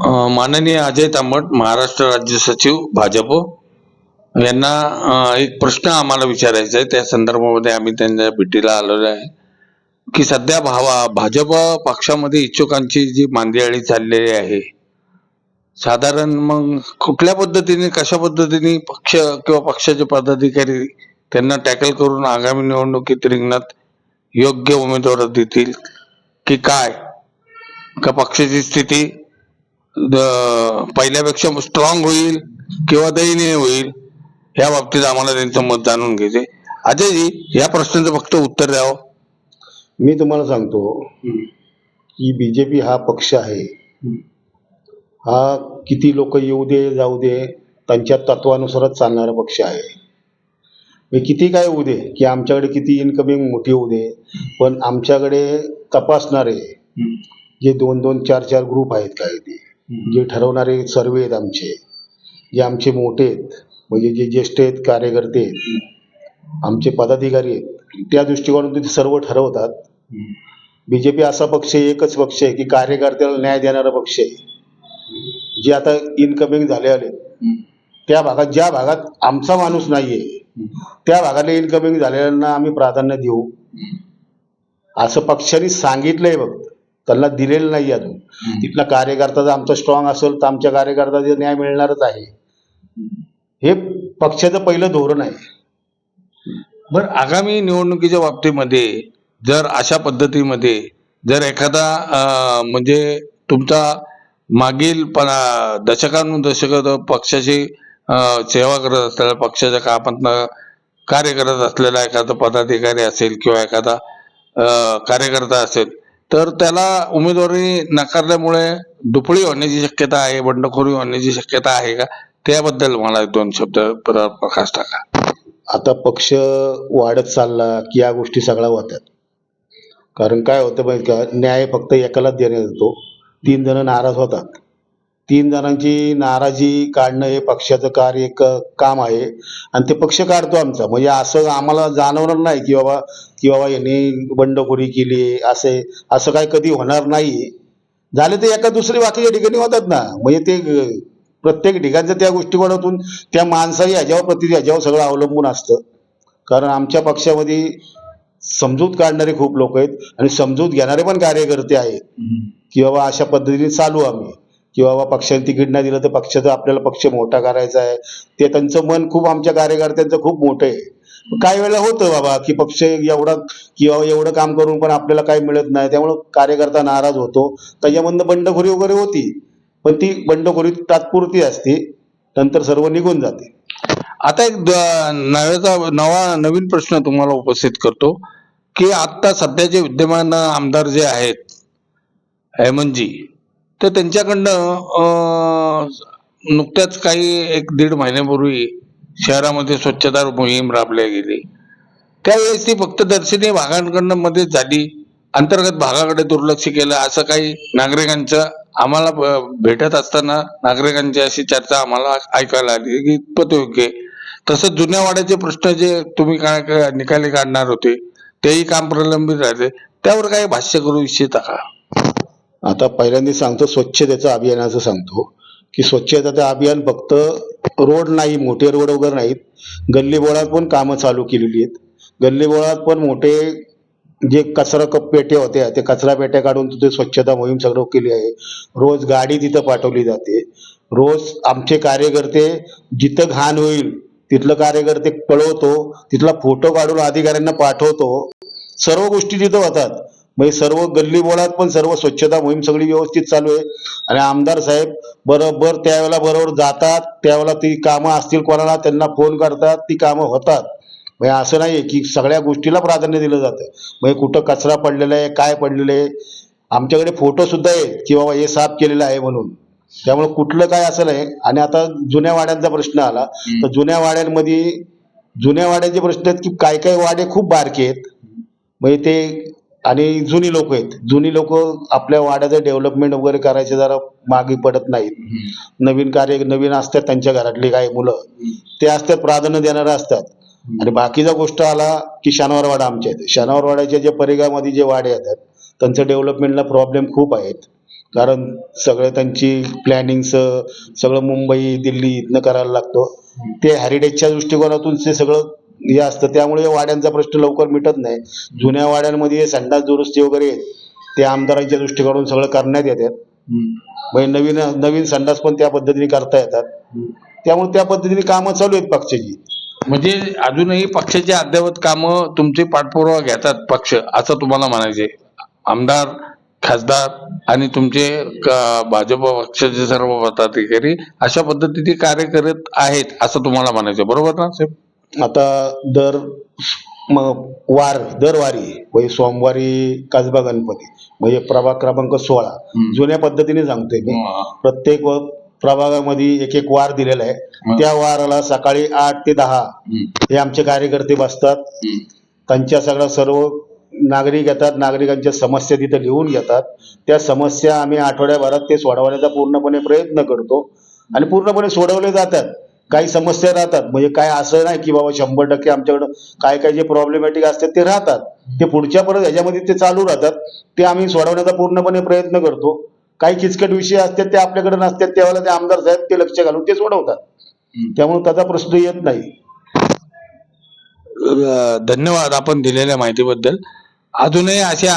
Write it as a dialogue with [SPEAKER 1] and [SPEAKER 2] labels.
[SPEAKER 1] माननीय अजय तांबट, महाराष्ट्र राज्य सचिव भाजप यांना एक प्रश्न आम्हाला विचारायचा आहे. त्या संदर्भामध्ये आम्ही त्यांच्या भेटीला आलेलो आहे की सध्या भाजप पक्षामध्ये इच्छुकांची जी मांदियाळी चाललेली आहे, साधारण मग कुठल्या पद्धतीने कशा पद्धतीने पक्ष किंवा पक्षाचे पदाधिकारी त्यांना टॅकल करून आगामी निवडणुकीत रिंगणात योग्य उमेदवार देतील की काय, का पक्षाची स्थिती पहिल्यापेक्षा स्ट्रॉंग होईल किंवा दयनीय होईल, या बाबतीत आम्हाला त्यांचं मत जाणून घ्यायचे. अजयजी, या प्रश्नाचं फक्त उत्तर द्यावं.
[SPEAKER 2] मी तुम्हाला सांगतो की बीजेपी हा पक्ष आहे, हा किती लोक येऊ दे जाऊ दे त्यांच्या तत्वानुसारच चालणारा पक्ष आहे. किती काय होऊ दे, की आमच्याकडे किती इन्कमिंग मोठी होऊ दे, पण आमच्याकडे तपासणारे जे 2-2, 4-4 ग्रुप आहेत, काय ते जे ठरवणारे सर्वे आहेत आमचे, जे आमचे मोठे आहेत, म्हणजे जे ज्येष्ठ आहेत, कार्यकर्ते आहेत, आमचे पदाधिकारी आहेत, त्या दृष्टिकोनातून ते सर्व ठरवतात. बीजेपी असा पक्ष एकच पक्ष आहे की कार्यकर्त्याला न्याय देणारा पक्ष आहे. जे आता इनकमिंग झाले आले त्या भागात, ज्या भागात आमचा माणूस नाहीये त्या भागाला इनकमिंग झालेल्यांना आम्ही प्राधान्य देऊ असं पक्षाने सांगितलंय. बघ, त्यांना दिलेलं नाही अजून. तिथला कार्यकर्ता जर आमचा स्ट्रॉंग असेल तर आमच्या कार्यकर्त्याला न्याय मिळणारच आहे. हे पक्षाचं पहिलं धोरण आहे.
[SPEAKER 1] बरं, आगामी निवडणुकीच्या बाबतीमध्ये जर अशा पद्धतीमध्ये जर एखादा म्हणजे तुमचा मागील दशकानुदशक पक्षाची सेवा करत असलेला, पक्षाच्या कामात कार्य करत असलेला एखादा पदाधिकारी असेल किंवा एखादा कार्यकर्ता असेल, तर त्याला उमेदवारी नाकारल्यामुळे दुफळी होण्याची शक्यता आहे, बंडखोरी होण्याची शक्यता आहे का? त्याबद्दल मला 2 शब्द प्रकाश टाका.
[SPEAKER 2] आता पक्ष वाढत चालला की या गोष्टी सगळ्या होतात. कारण काय होतं माहिती का, न्याय फक्त एकालाच देण्यात येतो. 3 जण नाराज होतात. 3 जणांची नाराजी काढणं हे पक्षाचं कार्य काम आहे आणि ते पक्ष काढतो आमचा. म्हणजे असं आम्हाला जाणवणार नाही की बाबा यांनी बंडखोरी केली, असं काय कधी होणार नाही. झाले तर एका दुसरे बाकीच्या ठिकाणी होतात ना. म्हणजे ते प्रत्येक ठिकाणचं त्या गोष्टीकोनातून त्या माणसाही ह्याच्यावर सगळं अवलंबून असतं. कारण आमच्या पक्षामध्ये समजूत काढणारे खूप लोक आहेत आणि समजूत घेणारे पण कार्यकर्ते आहेत की बाबा अशा पद्धतीने चालू आम्ही, की बाबा पक्षाने तिकीट नाही दिलं तर पक्षाचा आपल्याला पक्ष मोठा करायचा आहे. ते त्यांचं मन खूप आमच्या कार्यकर्त्यांचं खूप मोठं आहे. काही वेळेला होतं बाबा की पक्ष एवढं काम करून पण आपल्याला काही मिळत नाही, त्यामुळं कार्यकर्ता नाराज होतो. त्याच्यामधनं बंडखोरी वगैरे होती, पण ती बंडखोरी तात्पुरती असते, नंतर सर्व निघून जाते.
[SPEAKER 1] आता एक नवीन प्रश्न तुम्हाला उपस्थित करतो की आता सध्याचे विद्यमान आमदार जे आहेत हेमंतजी, तर त्यांच्याकडनं नुकत्याच काही 1-1.5 महिन्यापूर्वी शहरामध्ये स्वच्छता मोहीम राबवली गेली. त्यावेळेस ती फक्त दर्शनीय भागांकडनं मध्ये झाली, अंतर्गत भागाकडे दुर्लक्ष केलं, असं काही नागरिकांचं आम्हाला भेटत असताना नागरिकांची अशी चर्चा आम्हाला ऐकायला आली की इतपत योग्य. तसंच जुन्या वाड्याचे प्रश्न जे तुम्ही काय निकाली काढणार होते तेही काम प्रलंबित राहिले, त्यावर काही भाष्य करू इच्छिता का?
[SPEAKER 2] आता पहिल्यांदा सांगतो, स्वच्छतेचं अभियानाचं सांगतो की स्वच्छतेचं अभियान फक्त रोड नाही, मोठे रोड वगैरे नाहीत, गल्लीबोळात पण कामं चालू केलेली आहेत. गल्लीबोळात पण मोठे जे कचरा पेट्या होत्या ते कचरा पेट्या काढून तिथे स्वच्छता मोहीम सगळं केली आहे. रोज गाडी तिथं पाठवली जाते. रोज आमचे कार्यकर्ते जिथं घाण होईल तिथलं कार्यकर्ते पळवतो, तिथला फोटो काढून अधिकाऱ्यांना पाठवतो. सर्व गोष्टी तिथं होतात. म्हणजे सर्व गल्लीबोळात पण सर्व स्वच्छता मोहीम सगळी व्यवस्थित चालू आहे. आणि आमदार साहेब बरोबर त्यावेळेला बरोबर जातात, त्यावेळेला ती कामं असतील कोणाला त्यांना फोन करतात, ती कामं होतात. म्हणजे असं नाही की सगळ्या गोष्टीला प्राधान्य दिलं जातं. म्हणजे कुठं कचरा पडलेला आहे, काय पडलेलं आहे, आमच्याकडे फोटो सुद्धा आहेत की बाबा हे साफ केलेलं आहे म्हणून. त्यामुळे कुठलं काय असं नाही. आणि आता जुन्या वाड्यांचा प्रश्न आला तर जुन्या वाड्याचे प्रश्न आहेत की काय काय वाडे खूप बारके आहेत, म्हणजे ते आणि जुनी लोक आहेत. जुनी लोक आपल्या वाड्याचं डेव्हलपमेंट वगैरे करायचे जरा मागे पडत नाहीत. नवीन असतात, त्यांच्या घरातली काही मुलं ते असतात, प्राधान्य देणारे असतात. आणि बाकीचा गोष्ट आला की शनिवारवाडा आमच्या इथे, शनिवारवाड्याच्या जे परिघामध्ये जे वाडे येतात त्यांचं डेव्हलपमेंटला प्रॉब्लेम खूप आहेत. कारण सगळं त्यांची प्लॅनिंगचं सगळं मुंबई दिल्ली इथनं करायला लागतं. ते हेरिटेजच्या दृष्टिकोनातून ते सगळं हे असतं, त्यामुळे वाड्यांचा प्रश्न लवकर मिटत नाही. जुन्या वाड्यांमध्ये संडास दुरुस्ती वगैरे ते आमदारांच्या दृष्टिकोनातून सगळं करण्यात येतात. म्हणजे नवीन नवीन संडास पण त्या पद्धतीने करता येतात. त्यामुळे त्या पद्धतीने कामं चालू आहेत पक्षाची.
[SPEAKER 1] म्हणजे अजूनही पक्षाची अद्ययावत कामं तुमचे पाठपुरावा घेतात पक्ष, असं तुम्हाला म्हणायचे? आमदार, खासदार आणि तुमचे भाजप पक्षाचे सर्व पदाधिकारी अशा पद्धतीने कार्य करत आहेत असं तुम्हाला म्हणायचं, बरोबर ना साहेब?
[SPEAKER 2] आता दरवारी म्हणजे सोमवारी कसबा गणपती म्हणजे प्रभाग क्रमांक 16 जुन्या पद्धतीने सांगतोय मी. प्रत्येक प्रभागामध्ये एक एक वार दिलेला आहे. त्या वाराला सकाळी 8 ते 10 हे आमचे कार्यकर्ते बसतात. त्यांच्या सर्व नागरिक येतात, नागरिकांच्या समस्या तिथे लिहून घेतात. त्या समस्या आम्ही आठवड्याभरात ते सोडवण्याचा पूर्णपणे प्रयत्न करतो आणि पूर्णपणे सोडवले जातात. काही समस्या राहतात, म्हणजे काय असं नाही की बाबा 100% आमच्याकडं काय काय जे प्रॉब्लेमॅटिक असतात ते राहतात, ते पुढच्या परत ह्याच्यामध्ये ते चालू राहतात. ते आम्ही सोडवण्याचा पूर्णपणे प्रयत्न करतो. काही किचकट विषय असतात ते आपल्याकडे नसतात, त्यावेळेला ते आमदार साहेब ते लक्ष घालून ते सोडवतात. त्यामुळे त्याचा प्रश्न येत नाही.
[SPEAKER 1] धन्यवाद आपण दिलेल्या माहितीबद्दल. अजूनही असे